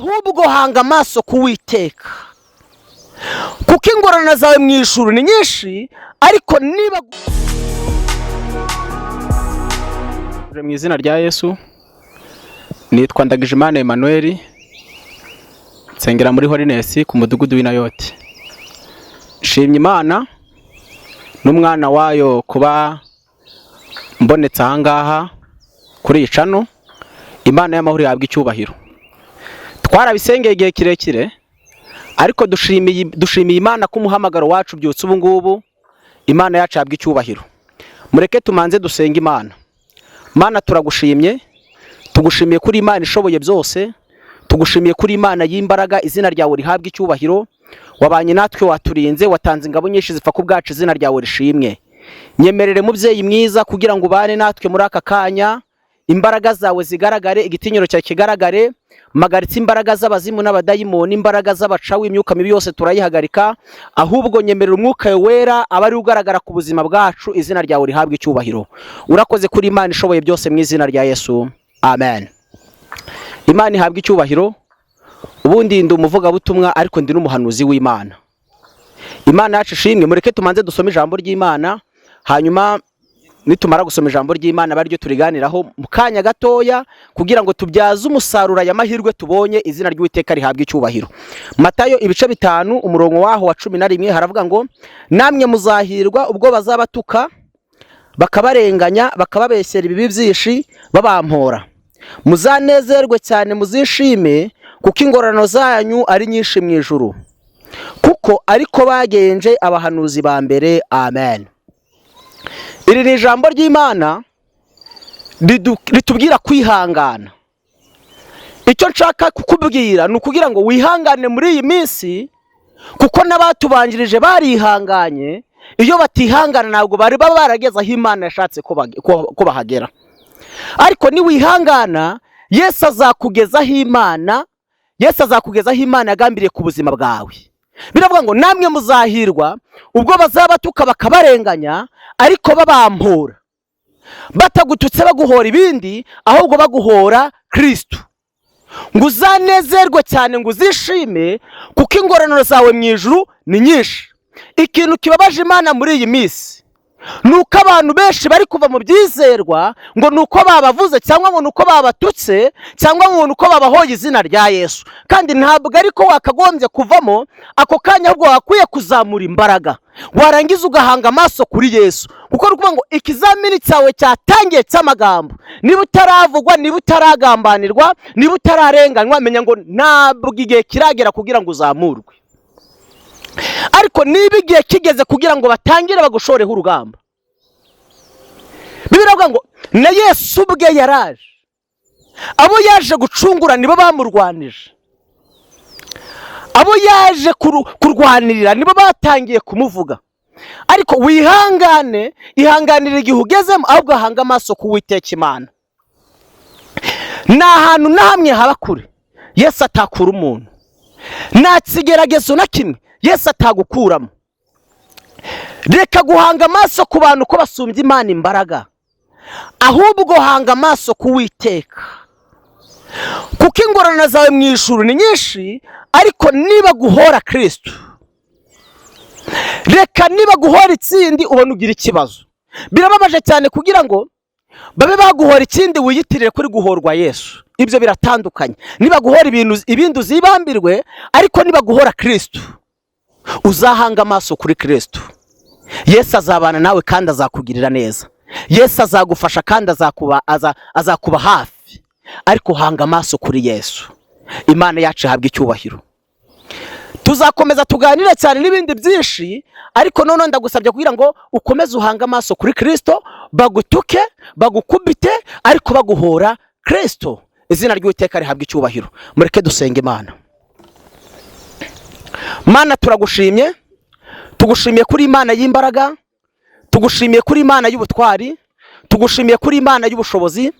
ahubwo hanga amaso kuwiteka, kuko ingorane zawe mu ijuru ni nyinshi, ariko niba mu izina rya Yesu. Nitwa Ndagijimana Emmanuel, nsengera muri Holiness ku mudugudu w'Inayoti. Shimye Imana n'umwana wayo kuba mbonetse ahangaha kuri iyi cano. Imana y'amahoro yabwa icyubahiro. Twarabisengeye igihe kirekire, ariko dushimiye Imana ko umuhamagaro wacu byose ubu ngubu Imana yacu yabwa icyubahiro. Mureke tumanze dusenga Imana. Mana, turagushimye, tugushimiye kuri Imana ishoboye byose, tugushimiye kuri Imana y'imbaraga, izina ryawe rihabwa icyubahiro. Wabanye natwe, waturinze, watanze ingabo nyinshi zipfa ku bwacu, izina ryawe rishimwe. Nyemerere mubyeyi mwiza kugira ngo ubane natwe muri aka kanya, imbaraga zawe zigaragare, igitinyiro cyawe kigaragare. Magaritse imbaraga z'abazimu n'abadayimoni, imbaraga z'abacawi, imyuka mibi yose turayihagarika, ahubwo nyemerera umwuka wera abari ugaragara ku buzima bwacu, izina ryawe rihabwa icyubahiro. Urakoze kuri Imana ishoboye byose mu izina rya Yesu, amen. Imana ihabwa icyubahiro. Ubundi ndi umuvugabutumwa, ariko ndi n'umuhanuzi w'Imana. Imana yacu ishimwe. Mureke tumanze dusome ijambo ry'Imana, hanyuma nitumara gusoma ijambo ry'Imana baryo turiganiraho mu kanya gatoya, kugira ngo tubyaze umusaruro aya mahirwe tubonye, izina ry'Uwiteka rihabwa icyubahiro. Matayo ibice 5 umurongo waho wa 11 haravuga ngo, namwe muzahirwa ubwo bazabatuka, bakabarenganya, bakababeshyera ibibi byinshi, babampora. Muzanezerwe cyane, muzishime, kuko ingororano zanyu ari nyinshi mu ijuru, kuko ariko bagenje abahanuzi ba mbere. Amen. Iri ni ijambo ry'Imana ritubwira kwihangana. Icyo nshaka kukubwira ni ukugira ngo wihangane muri iyi minsi, kuko n'abatubanjirije barihanganye. Iyo batihangana ntabwo bari barageze aho Imana yashatse ko bahagera. Ariko ni wihangana, Yesu azakugezaho Imana, Yesu azakugezaho Imana yagambiriye ku buzima bwawe. Biravuga ngo namwe muzahirwa ubwo bazabatuka, bakabarenganya, ariko babampora. Batagututse baguhora ibindi, ahubwo baguhora Kristo. Ngo uzanezerwe cyane, ngo uzishime, kuko ingororano zawe mu ijuru ni nyinshi. Ikintu kibabaje Imana muri iyi minsi nuko abantu benshi bari kuva mu byizerwa, ngo nuko babavuze, cyangwa ngo nuko babatutse, cyangwa ngo nuko babahoye izina rya Yesu. Kandi ntabwo ariko wakagombye kuvamo ako kanya, ahubwo wakwiye kuzamura imbaraga, warangiza ugahanga amaso kuri Yesu. Kuko rukuvuga ngo ikizamini cyawe cyatangiye cy'amagambo, niba utaravugwa, niba utaragambanirwa, niba utararenganywa, menya ngo ntabwo igihe kiragera kugira ngo uzamurwe. Ariko niba igihe kigeze kugira ngo batangire bagushoreho urugamba. Bibiravuga ngo na Yesu ubwe yaraje, abo yaje gucungura nibo bamurwanije, abo yaje kurwanirira nibo batangiye kumuvuga. Ariko wihangane, ihanganira igihe ugezemo, ahubwo hanga amaso ku Uwiteka Imana. Nta hantu na hamwe haba kure Yesu atakura umuntu, nta kigeragezo na kimwe Yesu atagukuramo. Reka guhanga amaso ku bantu ko basumbye Imana imbaraga, ahubwo hanga amaso ku Uwiteka, kuko ingororano zawe mu ijuru ni nyinshi, ariko niba guhora Kristo. Reka niba guhora ikindi ubona ugira ikibazo. Birababaje cyane kugira ngo babe baguhora ikindi wiyitirire kuri guhorwa Yesu. Ibyo biratandukanye. Niba guhora ibintu uzibambirwe, ariko niba guhora Kristo, uzahanga amaso kuri Kristo. Yesu azabana nawe kandi azakugirira neza. Yesu azagufasha kandi azakuba hafi. Ariko hanga amaso kuri Yesu. Imana yacu ihabwa icyubahiro. Tuzakomeza tuganire cyane n'ibindi byinshi, ariko none ndagusabye kugira ngo ukomeze uhanga amaso kuri Kristo. Bagutuke, bagukubite, ariko baguhora Kristo. Izina ry'Uwiteka rihabwa icyubahiro. Mureke dusenge Imana. Mana, turagushimye, tugushimiye kuri Imana y'imbaraga, tugushimiye kuri Imana y'ubutwari, tugushimiye kuri Imana y'ubushobozi,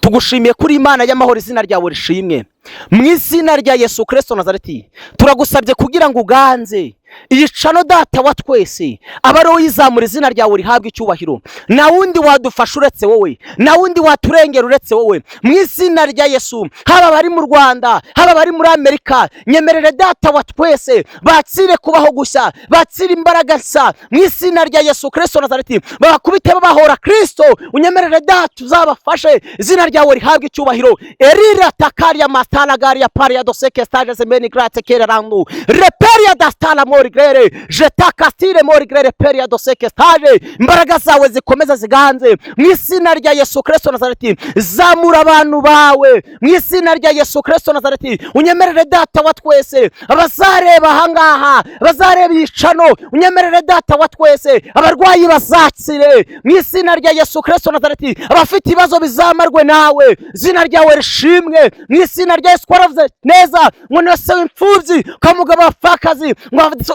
tugushimiye kuri Imana y'amahoro, izina ryawe rishimwe. Mu izina rya Yesu Kristo Nazareti turagusabye kugira ngo uganze, iyi cano data wa twese aba ari wowe yizamura izina ryawe rihabwa icyubahiro. Na wundi wadufasha uretse wowe, na wundi waturengera uretse wowe. Mu izina rya Yesu, haba bari mu Rwanda, haba bari muri Amerika, nyemerere data wa twese batsire kubaho gushya, batsire imbaraga nshya mu izina rya Yesu Kristo Nazareti. Babakubite babahora Kristo, unyemerere data uzabafashe, izina ryawe rihabwa icyubahiro. Erira takaria matala garia paria doseke stage zemeni grate kere randu reperia dastala mori grere jetakastire mori grere peria doseke stage. Imbaraga zawe zikomeza ziganze mu izina rya Yesu Kristo Nazareti. Zamura abantu bawe mu izina rya Yesu Kristo Nazareti. Unyemerere data wa twese abazareba ahangaha, abazareba icano, unyemerere data wa twese abarwayi bazakire mu izina rya Yesu Kristo Nazareti. Abafite ibibazo bizamarwe nawe, izina ryawe rishimwe mu izina rya Yesu. Kwaravuze neza ngo nose w'imfubyi kamugaba abapfakazi,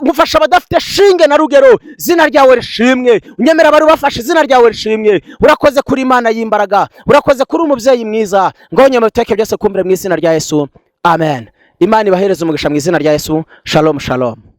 ngufasha abadafite shinge na rugero, izina ryawe rishimwe. Unyemera abari bafashe, izina ryawe rishimwe. Urakoze kuri Imana y'imbaraga, urakoze kuri umubyeyi mwiza. Ngonye mu biteke byose kumvire mu izina rya Yesu, amen. Imana ibahereze umugisha mu izina rya Yesu. Shalom shalom.